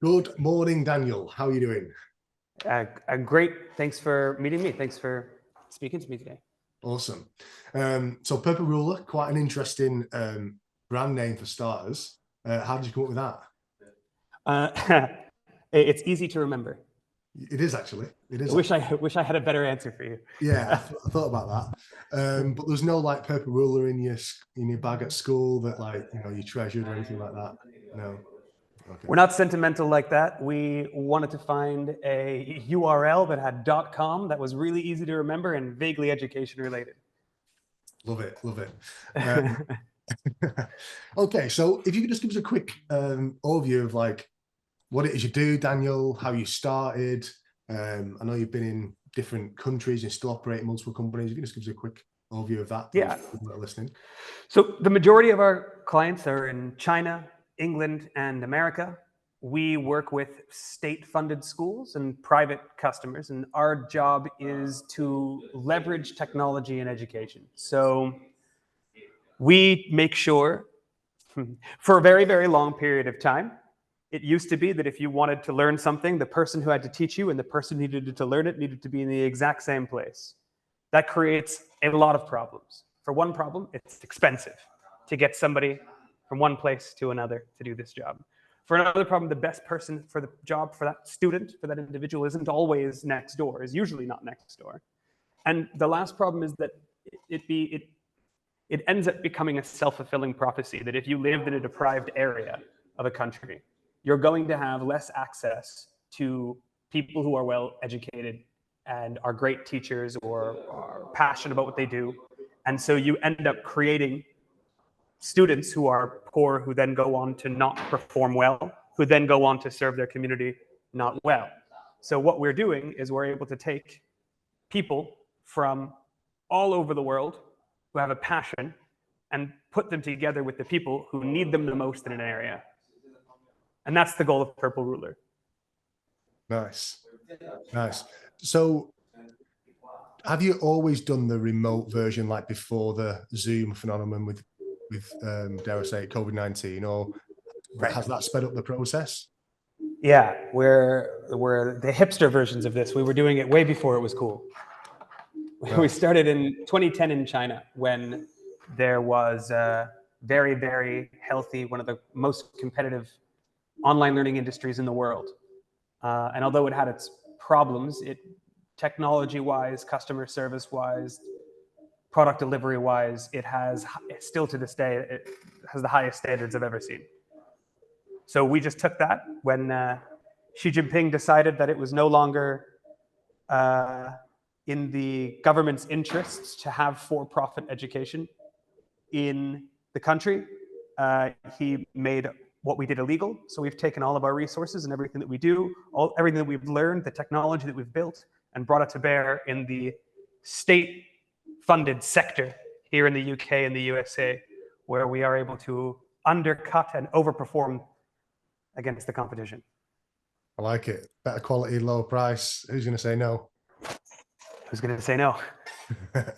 Good morning, Daniel. How are you doing? Great. Thanks for meeting me. Thanks for speaking to me today. Awesome. So Purple Ruler, quite an interesting brand name for starters. How did you come up with that? It's easy to remember. It is actually. It is. I wish I had a better answer for you. Yeah, I thought about that. But there's no like purple ruler in your bag at school that you treasured or anything like that. No. Okay. We're not sentimental like that. We wanted to find a URL that had .com that was really easy to remember and vaguely education related. Love it. Love it. Okay, so if you could just give us a quick overview of what it is you do, Daniel, how you started. I know you've been in different countries and still operate multiple companies. If you can just give us a quick overview of that, Yeah. people that are listening. So the majority of our clients are in China, England, and America. We work with state-funded schools and private customers, and our job is to leverage technology in education. So we make sure, for a very, very long period of time, it used to be that if you wanted to learn something, the person who had to teach you and the person who needed to learn it needed to be in the exact same place. That creates a lot of problems. For one problem, it's expensive to get somebody from one place to another to do this job. For another problem, the best person for the job for that student, for that individual, isn't always next door, is usually not next door. And the last problem is that it ends up becoming a self-fulfilling prophecy that if you lived in a deprived area of a country, you're going to have less access to people who are well educated and are great teachers or are passionate about what they do. And so you end up creating students who are poor, who then go on to not perform well, who then go on to serve their community not well. So what we're doing is we're able to take people from all over the world who have a passion and put them together with the people who need them the most in an area. And that's the goal of Purple Ruler. Nice. Nice. So have you always done the remote version like before the Zoom phenomenon with dare I say, COVID-19, or has that sped up the process? Yeah, we're the hipster versions of this. We were doing it way before it was cool. Right. We started in 2010 in China when there was a very, very healthy, one of the most competitive online learning industries in the world. And although it had its problems, technology-wise, customer service-wise, product delivery-wise, it has, still to this day, it has the highest standards I've ever seen. So we just took that when Xi Jinping decided that it was no longer in the government's interests to have for-profit education in the country. He made what we did illegal. So we've taken all of our resources and everything that we do, everything that we've learned, the technology that we've built, and brought it to bear in the state-funded sector here in the UK and the USA, where we are able to undercut and overperform against the competition. I like it. Better quality, lower price. Who's going to say no? Who's going to say no?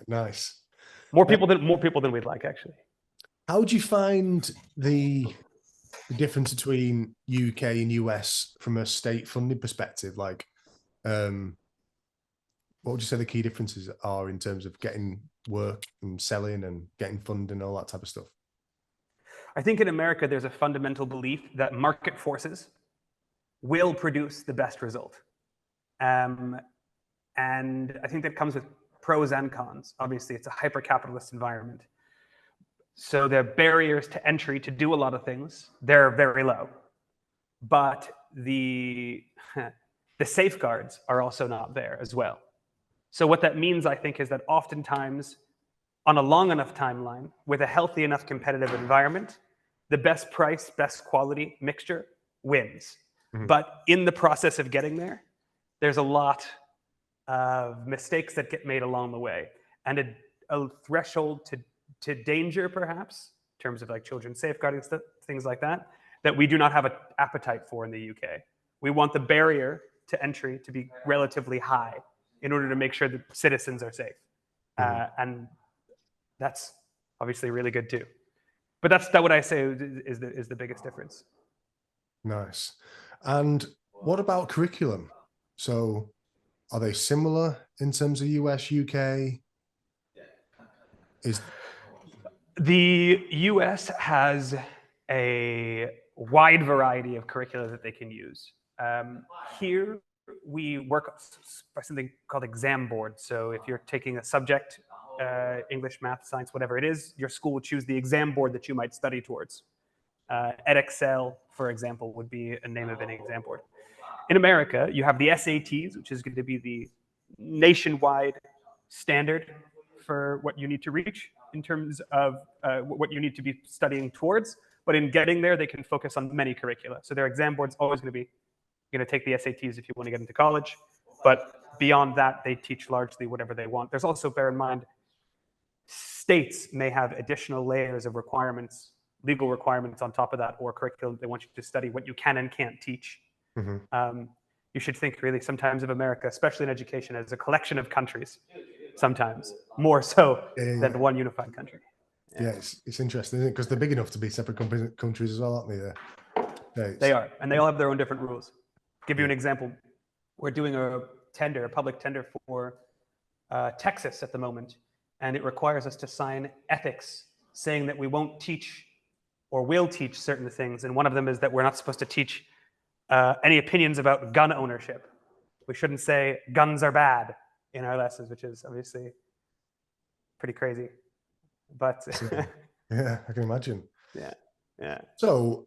Nice. More people than we'd like, actually. How do you find the difference between UK and US from a state funding perspective? What would you say the key differences are in terms of getting work and selling and getting funding and all that type of stuff? I think in America, there's a fundamental belief that market forces will produce the best result. And I think that comes with pros and cons. Obviously, it's a hyper-capitalist environment. So the barriers to entry to do a lot of things, they're very low. But the safeguards are also not there as well. So what that means, I think, is that oftentimes, on a long enough timeline, with a healthy enough competitive environment, the best price, best quality mixture wins. Mm-hmm. But in the process of getting there, there's a lot of mistakes that get made along the way, and a threshold to danger, perhaps, in terms of like children's safeguarding stuff, things like that, that we do not have an appetite for in the UK. We want the barrier to entry to be relatively high in order to make sure that citizens are safe. Mm-hmm. And that's obviously really good too. But that's what I say is the biggest difference. Nice. And what about curriculum? So are they similar in terms of US, UK? Is The US has a wide variety of curricula that they can use. Here, we work by something called exam board. So if you're taking a subject, English, math, science, whatever it is, your school will choose the exam board that you might study towards. EdXL, for example, would be a name of an exam board. In America, you have the SATs, which is going to be the nationwide standard for what you need to reach in terms of what you need to be studying towards. But in getting there, they can focus on many curricula. So their exam board's always going to be, you're going to take the SATs if you want to get into college. But beyond that, they teach largely whatever they want. There's also, bear in mind, states may have additional layers of requirements, legal requirements on top of that, or curriculum they want you to study what you can and can't teach. You should think really sometimes of America, especially in education, as a collection of countries, sometimes more so than one unified country. Yeah, it's interesting, isn't it? Because they're big enough to be separate countries as well, aren't they? They are, and they all have their own different rules. Give you an example. We're doing a public tender for Texas at the moment, and it requires us to sign ethics saying that we won't teach or will teach certain things. And one of them is that we're not supposed to teach any opinions about gun ownership. We shouldn't say guns are bad in our lessons, which is obviously pretty crazy. But yeah, I can imagine. Yeah. So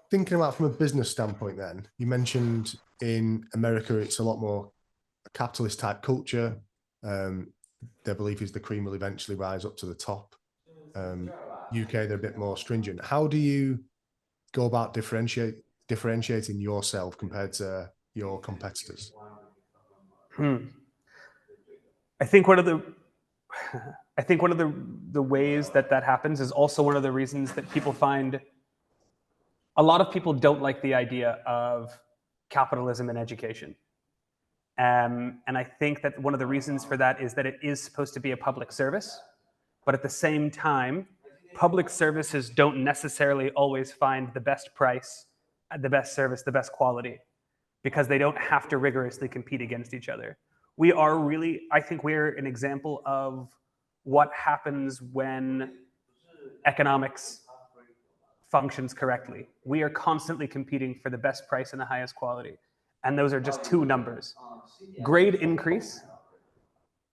thinking about from a business standpoint, then you mentioned in America, it's a lot more a capitalist type culture. Their belief is the cream will eventually rise up to the top. UK, they're a bit more stringent. How do you go about differentiating yourself compared to your competitors? I think one of the ways that happens is also one of the reasons that people find a lot of people don't like the idea of capitalism in education. And I think that one of the reasons for that is that it is supposed to be a public service, but at the same time, public services don't necessarily always find the best price, the best service, the best quality, because they don't have to rigorously compete against each other. I think we're an example of what happens when economics functions correctly. We are constantly competing for the best price and the highest quality. And those are just two numbers. Grade increase,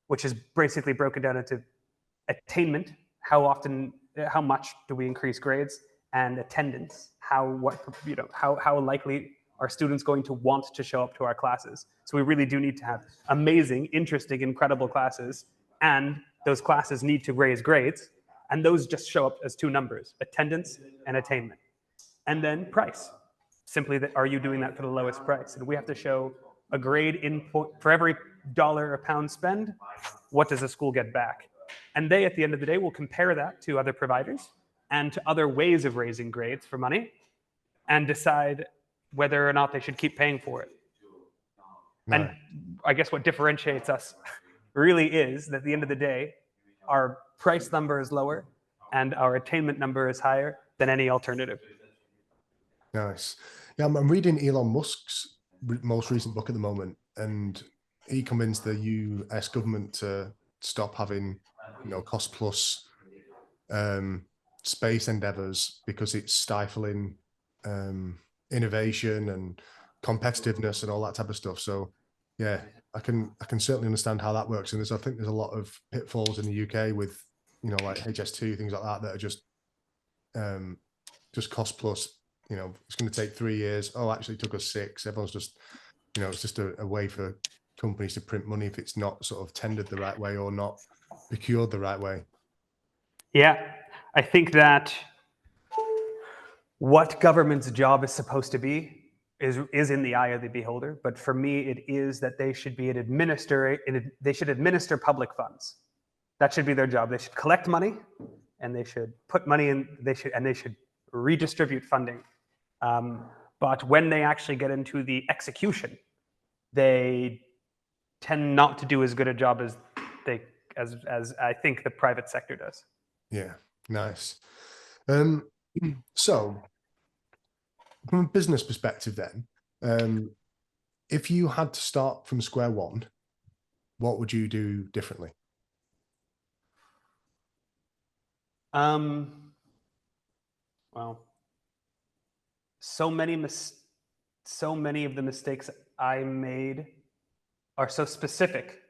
which is basically broken down into attainment, how much do we increase grades, and attendance, how likely are students going to want to show up to our classes. So we really do need to have amazing, interesting, incredible classes, and those classes need to raise grades, and those just show up as two numbers, attendance and attainment. And then price, simply that, are you doing that for the lowest price? And we have to show a grade input for every dollar or pound spend, what does a school get back? And they, at the end of the day, will compare that to other providers and to other ways of raising grades for money and decide whether or not they should keep paying for it. No. And I guess what differentiates us really is that at the end of the day, our price number is lower and our attainment number is higher than any alternative. Nice. Yeah, I'm reading Elon Musk's most recent book at the moment, and he convinced the US government to stop having, cost plus space endeavors because it's stifling innovation and competitiveness and all that type of stuff. So yeah, I can certainly understand how that works. And I think there's a lot of pitfalls in the UK with, like HS2, things like that are just cost plus. It's going to take 3 years. Oh, actually it took us 6. Everyone's just, it's just a way for companies to print money if it's not sort of tendered the right way or not procured the right way. Yeah, I think that what government's job is supposed to be is in the eye of the beholder. But for me, it is that they should administer public funds. That should be their job. They should collect money, and they should put money in. They should redistribute funding. But when they actually get into the execution, they tend not to do as good a job as I think the private sector does. Yeah, nice. So from a business perspective then, if you had to start from square one, what would you do differently? Well, so many of the mistakes I made are so specific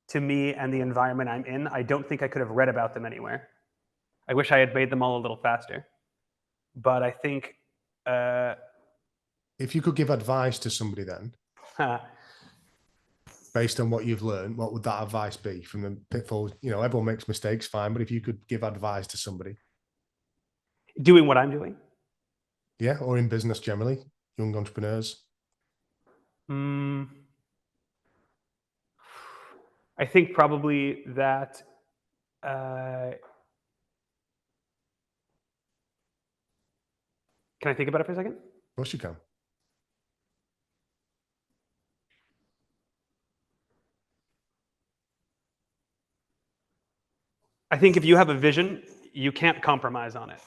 to me and the environment I'm in. I don't think I could have read about them anywhere. I wish I had made them all a little faster. But I think If you could give advice to somebody then, based on what you've learned, what would that advice be from the pitfalls? You know, everyone makes mistakes, fine, but if you could give advice to somebody, doing what I'm doing. yeah, or in business generally, young entrepreneurs. I think probably that can I think about it for a second? Of course you can. I think if you have a vision, you can't compromise on it.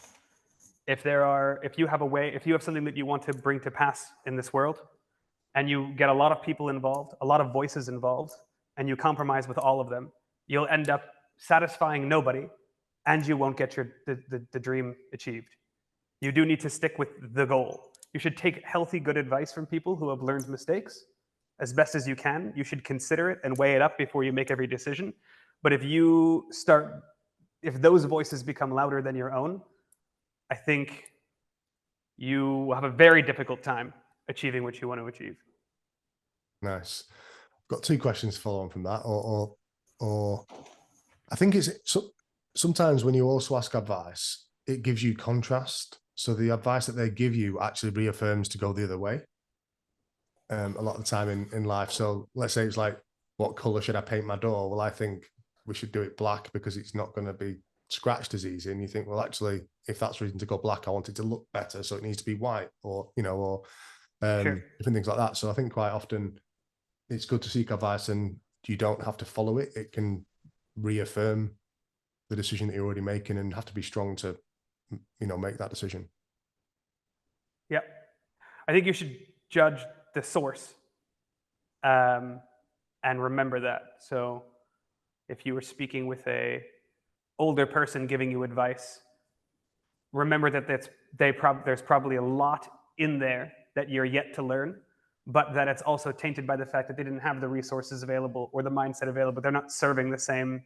If you have something that you want to bring to pass in this world, and you get a lot of people involved, a lot of voices involved, and you compromise with all of them, you'll end up satisfying nobody, and you won't get the dream achieved. You do need to stick with the goal. You should take healthy, good advice from people who have learned mistakes as best as you can. You should consider it and weigh it up before you make every decision. But if those voices become louder than your own, I think you have a very difficult time achieving what you want to achieve. Nice. Got two questions to follow on from that, or I think it's sometimes when you also ask advice, it gives you contrast. So the advice that they give you actually reaffirms to go the other way. A lot of the time in life. So let's say it's like, what color should I paint my door? Well, I think we should do it black because it's not going to be scratched as easy. And you think, well, actually, if that's reason to go black, I want it to look better, so it needs to be white, or Sure. different things like that. So I think quite often it's good to seek advice, and you don't have to follow it. It can reaffirm the decision that you're already making, and have to be strong to, make that decision. Yeah. I think you should judge the source and remember that. So if you were speaking with a older person giving you advice, remember that there's probably a lot in there that you're yet to learn, but that it's also tainted by the fact that they didn't have the resources available or the mindset available. They're not serving the same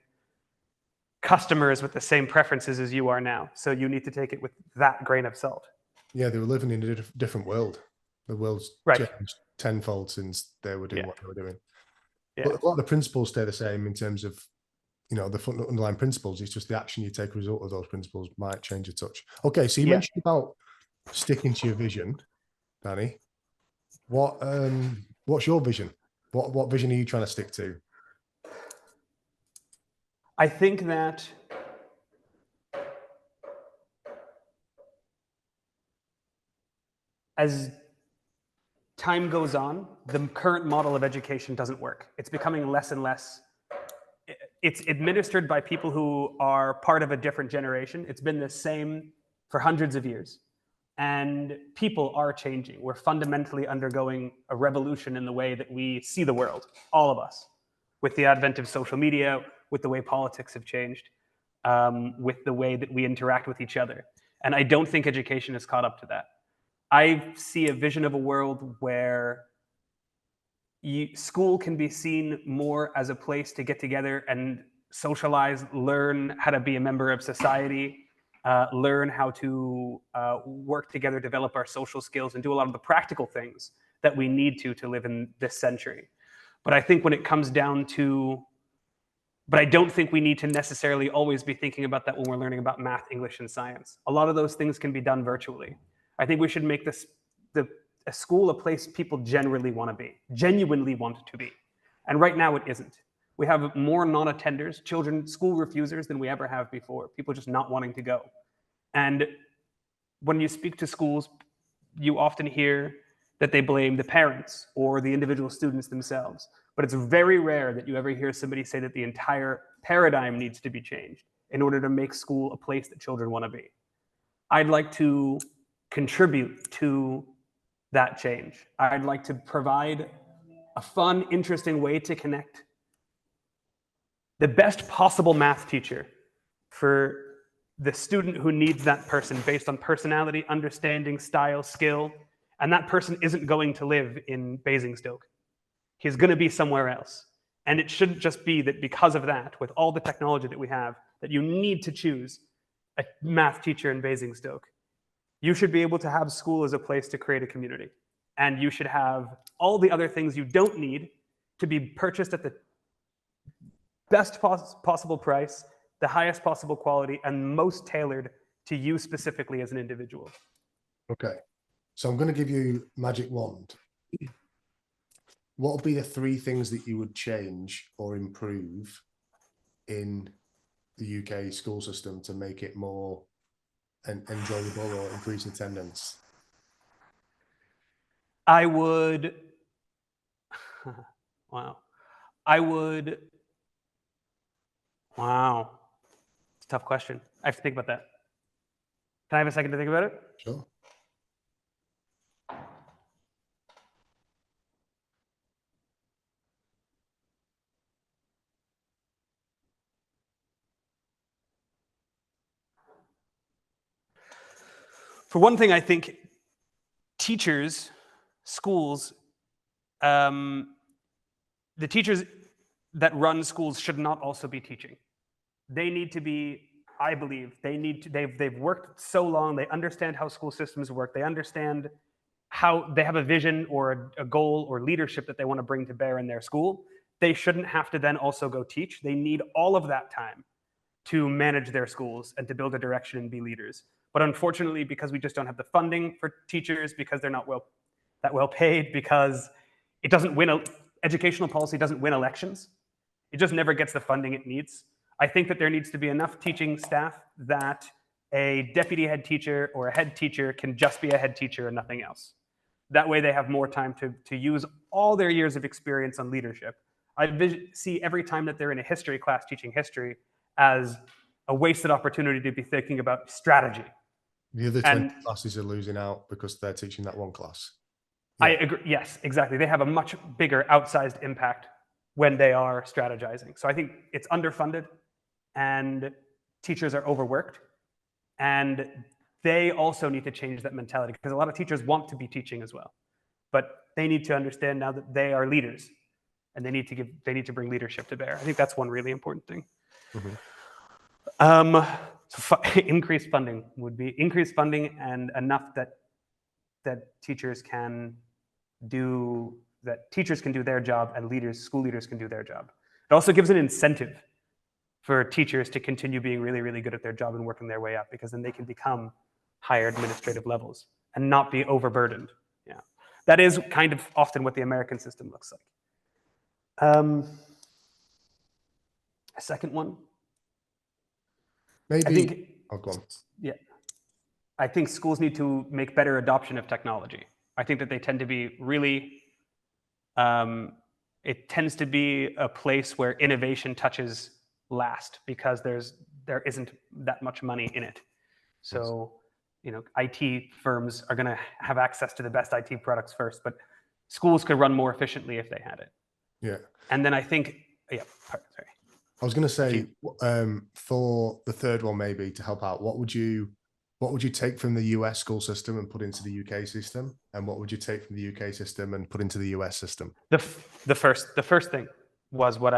customers with the same preferences as you are now. So you need to take it with that grain of salt. Yeah, they were living in a different world. The world's Right. changed tenfold since they were doing what they were doing. Yeah. But a lot of the principles stay the same in terms of, the underlying principles. It's just the action you take as a result of those principles might change a touch. Okay, so you mentioned about sticking to your vision, Danny. What's your vision? What vision are you trying to stick to? I think that as time goes on, the current model of education doesn't work. It's becoming less and less. It's administered by people who are part of a different generation. It's been the same for hundreds of years. And people are changing. We're fundamentally undergoing a revolution in the way that we see the world, all of us, with the advent of social media, with the way politics have changed, with the way that we interact with each other. And I don't think education has caught up to that. I see a vision of a world where school can be seen more as a place to get together and socialize, learn how to be a member of society, learn how to work together, develop our social skills, and do a lot of the practical things that we need to live in this century. But I think when it comes down to, but I don't think we need to necessarily always be thinking about that when we're learning about math, English, and science. A lot of those things can be done virtually. I think we should make a school a place people genuinely want to be. And right now it isn't. We have more non-attenders, children, school refusers than we ever have before. People just not wanting to go. And when you speak to schools, you often hear that they blame the parents or the individual students themselves. But it's very rare that you ever hear somebody say that the entire paradigm needs to be changed in order to make school a place that children want to be. I'd like to contribute to that change. I'd like to provide a fun, interesting way to connect the best possible math teacher for the student who needs that person based on personality, understanding, style, skill. And that person isn't going to live in Basingstoke. He's going to be somewhere else. And it shouldn't just be that because of that, with all the technology that we have, that you need to choose a math teacher in Basingstoke. You should be able to have school as a place to create a community. And you should have all the other things you don't need to be purchased at the best possible price, the highest possible quality, and most tailored to you specifically as an individual. Okay. So I'm going to give you magic wand. What would be the 3 things that you would change or improve in the UK school system to make it more enjoyable or increase attendance? I would, wow. Wow. It's a tough question. I have to think about that. Can I have a second to think about it? Sure. For one thing, I think teachers, schools, the teachers that run schools should not also be teaching. They need to be, I believe, they've worked so long, they understand how school systems work, they understand how they have a vision or a goal or leadership that they want to bring to bear in their school. They shouldn't have to then also go teach. They need all of that time to manage their schools and to build a direction and be leaders. But unfortunately, because we just don't have the funding for teachers, because they're not that well paid, because it doesn't win, educational policy doesn't win elections. It just never gets the funding it needs. I think that there needs to be enough teaching staff that a deputy head teacher or a head teacher can just be a head teacher and nothing else. That way they have more time to use all their years of experience on leadership. I see every time that they're in a history class teaching history as a wasted opportunity to be thinking about strategy. The other 20 classes are losing out because they're teaching that one class. Yeah. I agree. Yes, exactly. They have a much bigger outsized impact when they are strategizing. So I think it's underfunded and teachers are overworked. And they also need to change that mentality because a lot of teachers want to be teaching as well. But they need to understand now that they are leaders and they need to bring leadership to bear. I think that's one really important thing. Mm-hmm. Increased funding would be increased funding and enough that teachers can do their job and school leaders can do their job. It also gives an incentive for teachers to continue being really, really good at their job and working their way up, because then they can become higher administrative levels and not be overburdened. Yeah, that is kind of often what the American system looks like. A second one. Maybe. I think, go on. Yeah. I think schools need to make better adoption of technology. I think that they tend to be really, it tends to be a place where innovation touches last because there isn't that much money in it. So, IT firms are going to have access to the best IT products first, but schools could run more efficiently if they had it. Yeah. And then I think, sorry. I was going to say, for the third one, maybe to help out, what would you take from the US school system and put into the UK system? And what would you take from the UK system and put into the US system? The first thing was what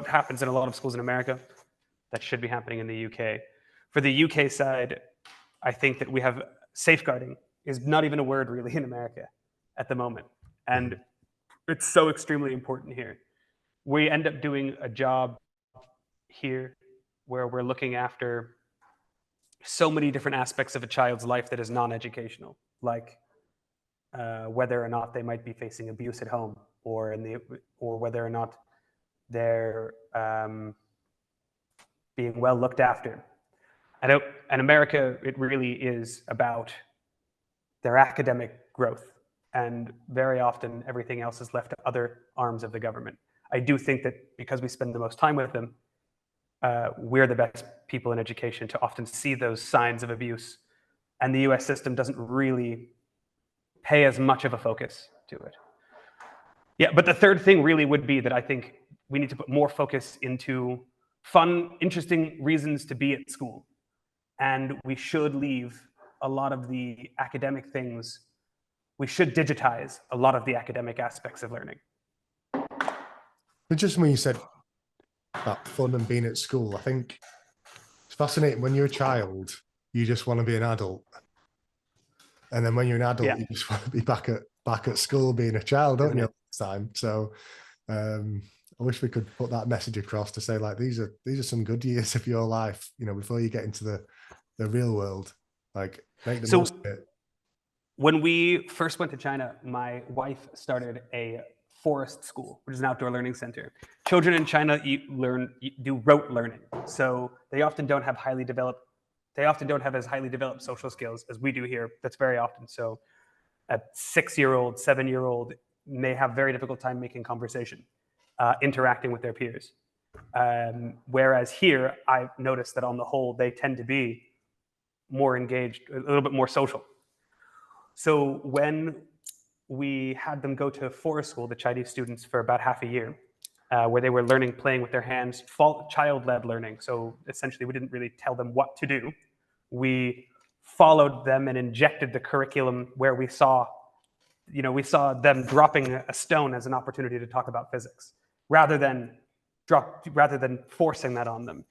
happens in a lot of schools in America that should be happening in the UK. For the UK side, I think that we have safeguarding is not even a word really in America at the moment. And it's so extremely important here. We end up doing a job here where we're looking after so many different aspects of a child's life that is non-educational, like whether or not they might be facing abuse at home, or whether or not they're being well looked after. And America, it really is about their academic growth, and very often everything else is left to other arms of the government. I do think that because we spend the most time with them, we're the best people in education to often see those signs of abuse and the US system doesn't really pay as much of a focus to it. Yeah, but the third thing really would be that I think we need to put more focus into fun, interesting reasons to be at school. And we should leave a lot of the academic things, we should digitize a lot of the academic aspects of learning. But just when you said about fun and being at school, I think it's fascinating. When you're a child, you just want to be an adult. And then when you're an adult, you just want to be back at school being a child, don't you, all the time? So I wish we could put that message across to say, like, these are some good years of your life, you know, before you get into the real world. Like, make the most of it. When we first went to China, my wife started a forest school, which is an outdoor learning center. Children in China do rote learning, so they often don't have as highly developed social skills as we do here. That's very often so. A 6-year-old, 7-year-old may have very difficult time making conversation, interacting with their peers. Whereas here, I've noticed that on the whole, they tend to be more engaged, a little bit more social. So when we had them go to forest school, the Chinese students, for about half a year, where they were learning, playing with their hands, child-led learning. So essentially, we didn't really tell them what to do. We followed them and injected the curriculum where we saw them dropping a stone as an opportunity to talk about physics, rather than forcing that on them.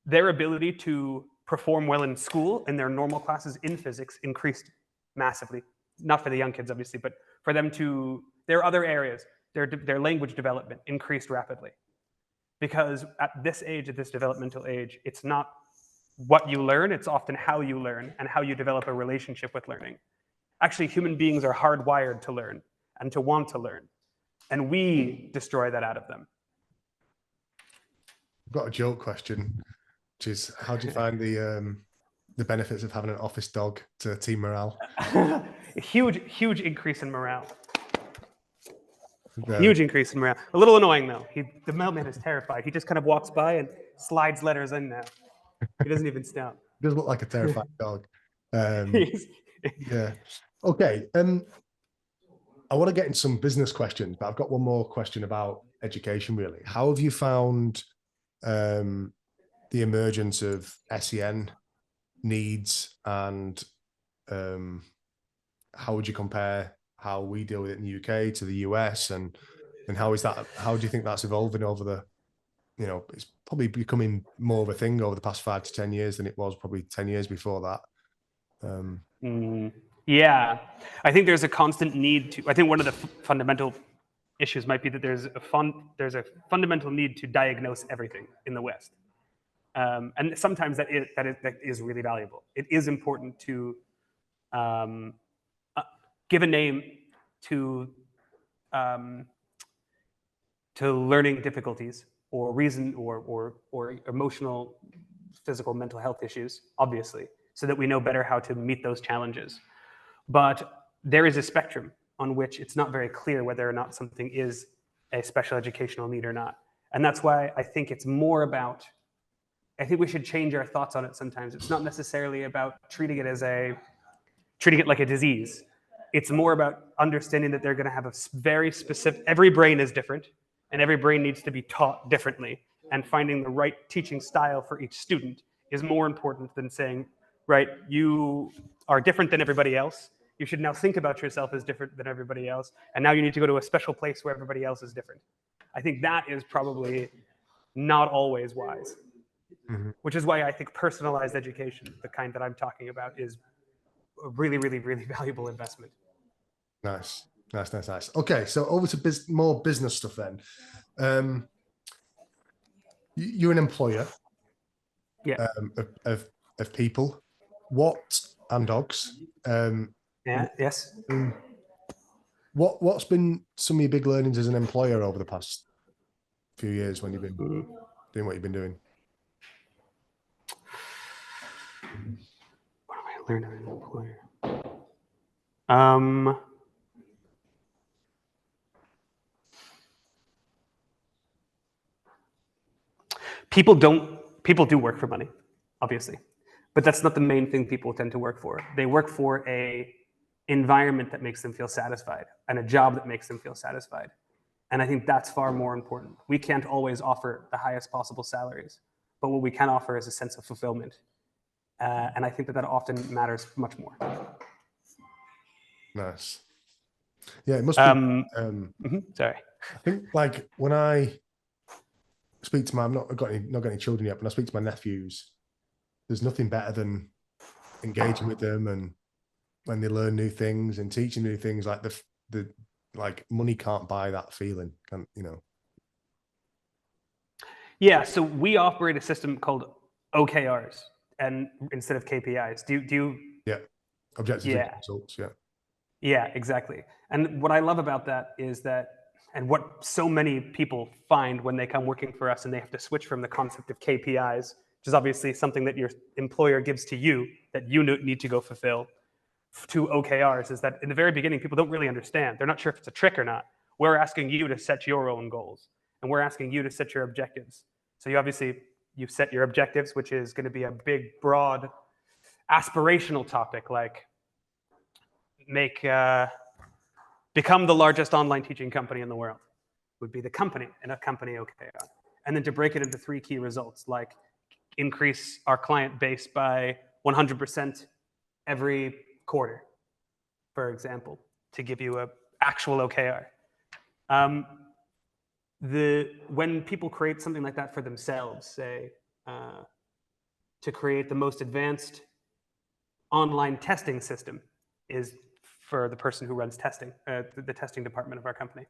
Their ability to perform well in school in their normal classes in physics increased massively. Not for the young kids, obviously, but for them to their other areas, their language development increased rapidly. Because at this age, at this developmental age, it's not what you learn, it's often how you learn and how you develop a relationship with learning. Actually, human beings are hardwired to learn and to want to learn. And we destroy that out of them. I've got a joke question, which is, how do you find the benefits of having an office dog to team morale? Huge increase in morale. Huge increase in morale. A little annoying though. The mailman is terrified. He just kind of walks by and slides letters in now. He doesn't even stop. He does look like a terrified dog. Yeah. Okay. I want to get into some business questions, but I've got one more question about education, really. How have you found the emergence of SEN needs, and how would you compare how we deal with it in the UK to the US, and how do you think that's evolving over the, it's probably becoming more of a thing over the past 5 to 10 years than it was probably 10 years before that? Yeah, I think there's a constant need to, I think one of the fundamental issues might be that there's a fundamental need to diagnose everything in the West. And sometimes that is really valuable. It is important to give a name to learning difficulties or reason or emotional, physical, mental health issues, obviously, so that we know better how to meet those challenges. But there is a spectrum on which it's not very clear whether or not something is a special educational need or not. And that's why I think it's more about, I think we should change our thoughts on it sometimes. It's not necessarily about treating it like a disease. It's more about understanding that they're going to have a very specific, every brain is different, and every brain needs to be taught differently. And finding the right teaching style for each student is more important than saying, right, you are different than everybody else. You should now think about yourself as different than everybody else. And now you need to go to a special place where everybody else is different. I think that is probably not always wise, which is why I think personalized education, the kind that I'm talking about, is a really, really, really valuable investment. Nice. Okay, so over to more business stuff then. You're an employer, yeah, of people, and dogs. Yes. What's been some of your big learnings as an employer over the past few years when you've been doing what you've been doing? What have I learned as an employer? People do work for money, obviously. But that's not the main thing people tend to work for. They work for a environment that makes them feel satisfied and a job that makes them feel satisfied. And I think that's far more important. We can't always offer the highest possible salaries, but what we can offer is a sense of fulfillment. And I think that often matters much more. Nice. Yeah, it must be. Sorry. I think like when I speak to I've not got any children yet, but when I speak to my nephews, there's nothing better than engaging with them, and when they learn new things and teaching new things, like the like money can't buy that feeling, can you know? Yeah, so we operate a system called OKRs and instead of KPIs. Do you? Yeah, objectives and results. Yeah. Yeah, exactly. And what I love about that is that, and what so many people find when they come working for us and they have to switch from the concept of KPIs, which is obviously something that your employer gives to you that you need to go fulfill, to OKRs, is that in the very beginning, people don't really understand. They're not sure if it's a trick or not. We're asking you to set your own goals, and we're asking you to set your objectives. So you've set your objectives, which is going to be a big, broad, aspirational topic like become the largest online teaching company in the world would be the company and a company OKR. And then to break it into 3 key results, like increase our client base by 100% every quarter, for example, to give you an actual OKR. When people create something like that for themselves, say, to create the most advanced online testing system is for the person who runs testing, the testing department of our company.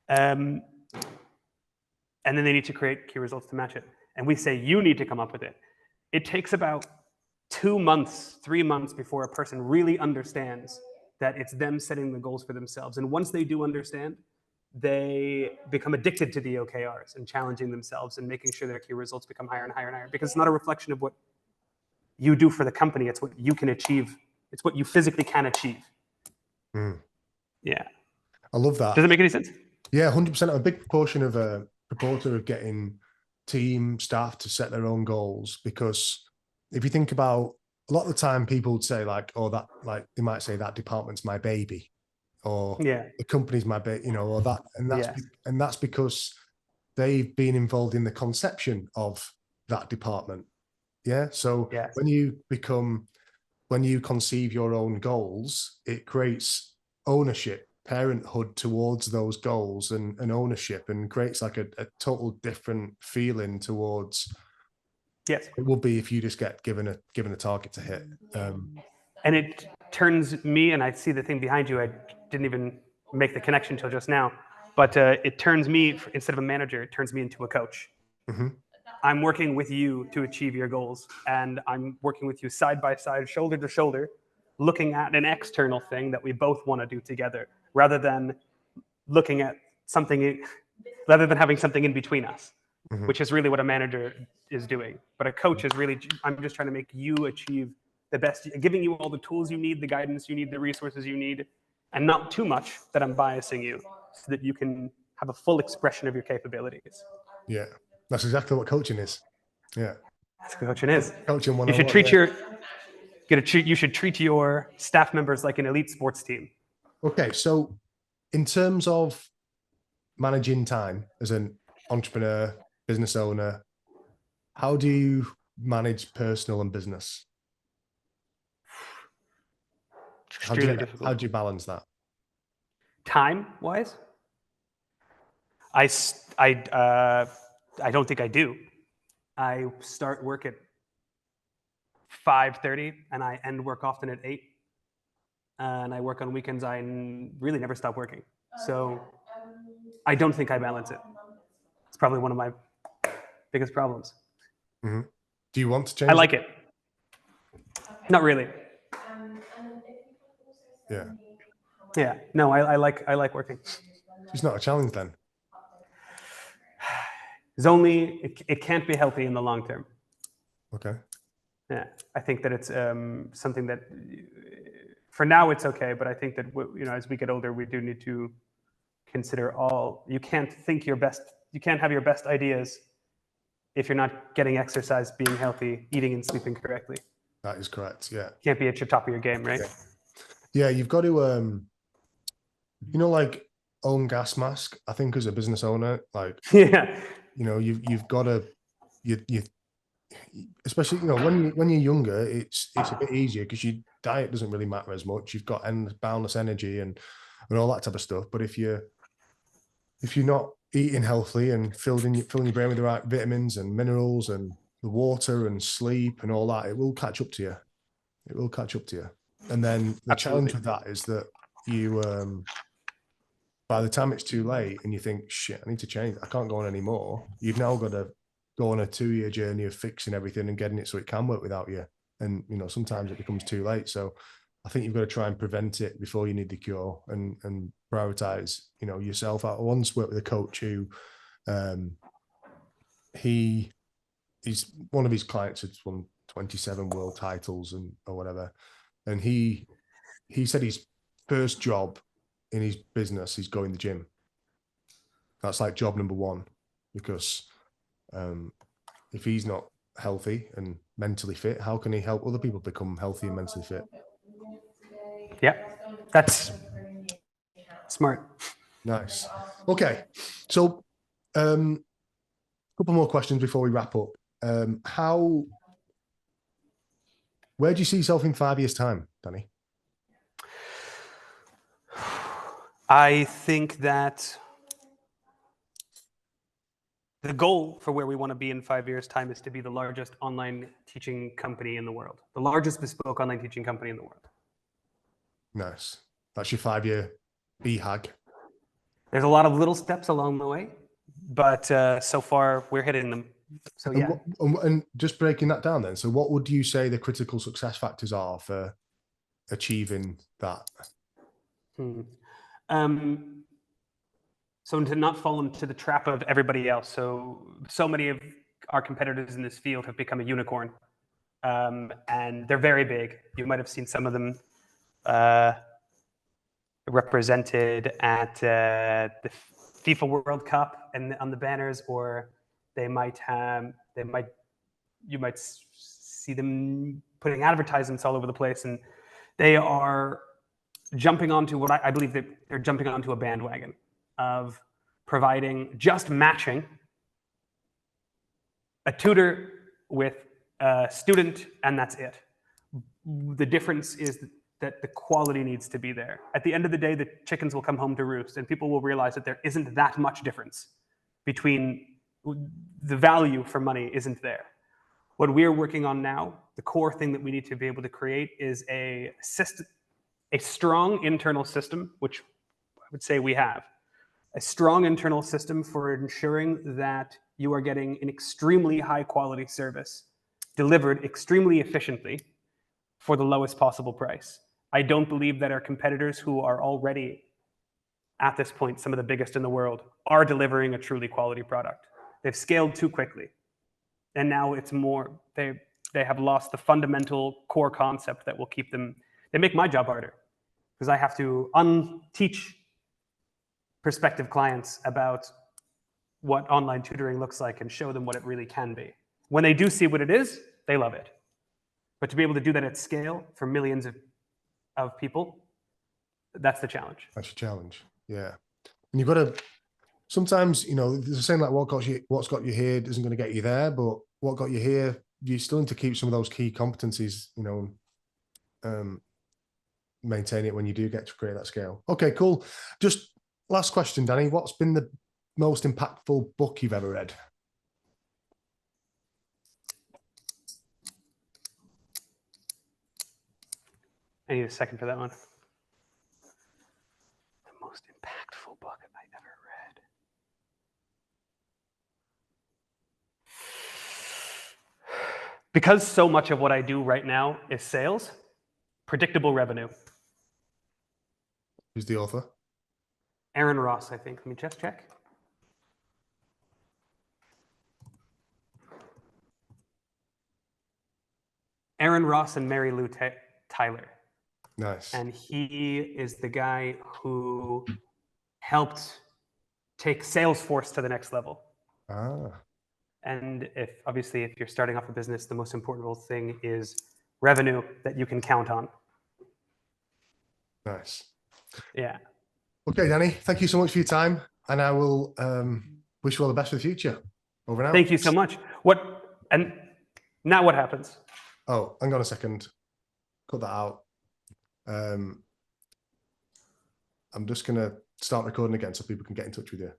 And then they need to create key results to match it. And we say, you need to come up with it. It takes about 2 months, 3 months before a person really understands that it's them setting the goals for themselves. And once they do understand, they become addicted to the OKRs and challenging themselves and making sure their key results become higher and higher and higher, because it's not a reflection of what you do for the company. It's what you can achieve. It's what you physically can achieve. Yeah. I love that. Does it make any sense? Yeah, 100%. I'm a big proportion of a promoter of getting team staff to set their own goals, because if you think about, a lot of the time people would say like, oh, that, like they might say that department's my baby, or the company's my baby, you know, or that, and that's because they've been involved in the conception of that department. Yeah. So when you conceive your own goals, it creates ownership, parenthood towards those goals, and ownership, and creates like a total different feeling towards it would be if you just get given a target to hit. And it turns me, and I see the thing behind you, I didn't even make the connection till just now, but it turns me, instead of a manager, it turns me into a coach. I'm working with you to achieve your goals, and I'm working with you side by side, shoulder to shoulder, looking at an external thing that we both want to do together, rather than looking at something, rather than having something in between us, which is really what a manager is doing. But a coach is really, I'm just trying to make you achieve the best, giving you all the tools you need, the guidance you need, the resources you need, and not too much that I'm biasing you, so that you can have a full expression of your capabilities. Yeah, that's exactly what coaching is. Yeah, that's what coaching is. Coaching 101. You should treat your staff members like an elite sports team. Okay, so in terms of managing time as an entrepreneur, business owner, how do you manage personal and business? Extremely difficult. How do you balance that? Time-wise, I don't think I do. I start work at 5:30 and I end work often at 8. And I work on weekends. I really never stop working. So I don't think I balance it. It's probably one of my biggest problems. Do you want to change? I like it. Not really. Yeah. Yeah. No, I like working. It's not a challenge then. It can't be healthy in the long term. Okay. Yeah, I think that it's something that, for now, it's okay. But I think that as we get older, we do need to consider all. You can't think your best. You can't have your best ideas if you're not getting exercise, being healthy, eating and sleeping correctly. That is correct. Yeah. Can't be at your top of your game, right? Yeah. You've got to, like own gas mask. I think as a business owner, like, Yeah. you've got to, you especially, when you're younger, it's a bit easier because your diet doesn't really matter as much. You've got boundless energy and all that type of stuff. But if you're not eating healthy and filling your brain with the right vitamins and minerals and the water and sleep and all that, it will catch up to you. It will catch up to you. And then the challenge with that is that you, by the time it's too late and you think, shit, I need to change, I can't go on anymore. You've now got to go on a 2-year journey of fixing everything and getting it so it can work without you. And, sometimes it becomes too late. So I think you've got to try and prevent it before you need the cure and prioritize, yourself. I once worked with a coach who, he's one of his clients had won 27 world titles or whatever. And he said his first job in his business is going to the gym. That's like job number one, because if he's not healthy and mentally fit, how can he help other people become healthy and mentally fit? Yeah, that's smart. Nice. Okay, so a couple more questions before we wrap up. Where do you see yourself in 5 years' time, Danny? I think that the goal for where we want to be in 5 years' time is to be the largest online teaching company in the world, the largest bespoke online teaching company in the world. Nice. That's your 5-year BHAG. There's a lot of little steps along the way, but so far we're hitting them. So yeah. And just breaking that down then, so what would you say the critical success factors are for achieving that? So to not fall into the trap of everybody else. So many of our competitors in this field have become a unicorn, and they're very big. You might have seen some of them represented at the FIFA World Cup and on the banners, or you might see them putting advertisements all over the place, and they are jumping onto what I believe that they're jumping onto a bandwagon of providing just matching a tutor with a student, and that's it. The difference is that the quality needs to be there. At the end of the day, the chickens will come home to roost, and people will realize that there isn't that much difference between the value for money isn't there. What we're working on now, the core thing that we need to be able to create is a system, a strong internal system, which I would say we have. A strong internal system for ensuring that you are getting an extremely high quality service delivered extremely efficiently for the lowest possible price. I don't believe that our competitors, who are already at this point some of the biggest in the world, are delivering a truly quality product. They've scaled too quickly. And now it's more, they have lost the fundamental core concept that will keep them, they make my job harder because I have to unteach prospective clients about what online tutoring looks like and show them what it really can be. When they do see what it is, they love it. But to be able to do that at scale for millions of people, that's the challenge. That's your challenge. Yeah. And you've got to, sometimes, there's a saying like what's got you here isn't going to get you there, but what got you here, you still need to keep some of those key competencies, maintain it when you do get to create that scale. Okay, cool. Just last question, Danny. What's been the most impactful book you've ever read? I need a second for that one. The most impactful book I ever read. Because so much of what I do right now is sales, predictable revenue. Who's the author? Aaron Ross, I think. Let me just check. Aaron Ross and Mary Lou Tyler. Nice. And he is the guy who helped take Salesforce to the next level. Ah. And if you're starting off a business, the most important thing is revenue that you can count on. Nice. Yeah. Okay, Danny, thank you so much for your time. And I will wish you all the best for the future. Over and out. Thank you so much. And now what happens? Oh, hang on a second. Cut that out. I'm just going to start recording again so people can get in touch with you.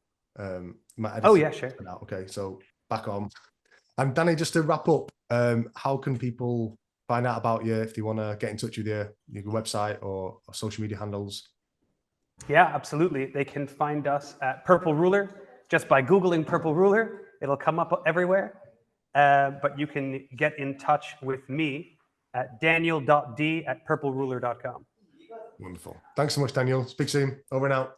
Oh, yeah, sure. Okay, so back on. And Danny, just to wrap up, how can people find out about you if they want to get in touch with you, your website or social media handles? Yeah, absolutely. They can find us at Purple Ruler. Just by Googling Purple Ruler, it'll come up everywhere. But you can get in touch with me at daniel.d@purpleruler.com. Wonderful. Thanks so much, Daniel. Speak soon. Over and out.